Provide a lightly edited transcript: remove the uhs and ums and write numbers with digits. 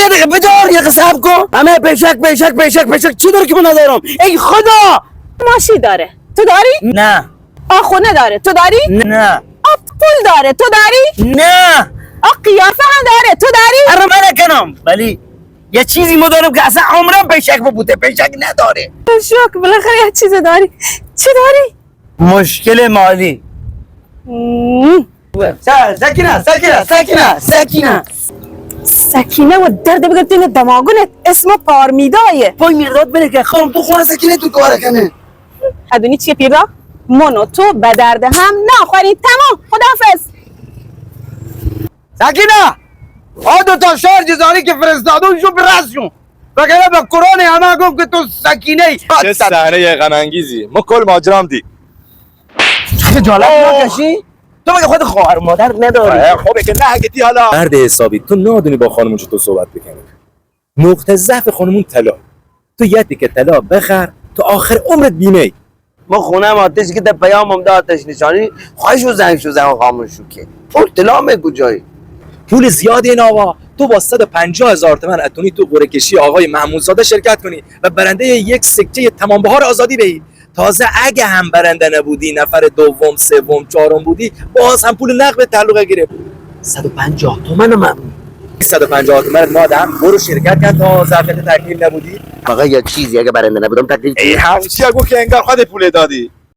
یه دقیقه بدار، یه دقیقه صبر کن. همه پیشک چی داره که من ندارم؟ ای خدا. ماشی داره تو داری؟ نه. خونه داره تو داری؟ نه. پول داره تو داری؟ نه. قیافه هم داره تو داری؟ اره من نکنم، ولی یه چیزی ما دارم که اصلا عمرم پیشک بوده، پیشک نداره. شوک بالاخره یه چیز داری. چی داری؟ مشکل مالی. سکینه و درد بگرد این دماغونت اسم پارمیدایه. پای میرداد بره که خانم تو خونه سکینه تو کاره کنه. هدونی چیه پیرا؟ من و تو به درد هم نخورید. تمام، خداحافظ. سکینه دو تا شارژ زاری که فرستادون شو برسشون وگرنه به قرآن همه گفت که تو سکینه. چه صحنه غم انگیزی. ما کل ماجرام دید. خجالت نکشی؟ تو مگه خود خواهر مادر نداری؟ خوبه که نه گتی حالا. مرد حسابی تو نادونی با خانمون چطور صحبت بکنی. نقطه ضعف خانمون طلا. تو یه تیکه طلا بخر تا آخر عمرت بیمه. ما خونه هم آتش که در پیامم داد آتش نشانی خواهش و زنگ خاموش شو که پول طلا میگو جایی. پول زیادی این آقا. تو با 150,000 تومان اتونی تو قرعه کشی آقای محمودزاده شرکت کنی و برنده یک سکه تمام بهار آزادی بشی. تازه اگه هم برنده نبودی، نفر دوم، سوم، چهارم بودی، باز هم پول نقد تعلق گرفت. 150 تومن من 150 تومن مادم برو شرکت کن تا ظرفیت تکمیل نبودی. آقا یه چیزی اگه برنده نبودم تکلیف ای همچی اگو که انگار خود پول دادی.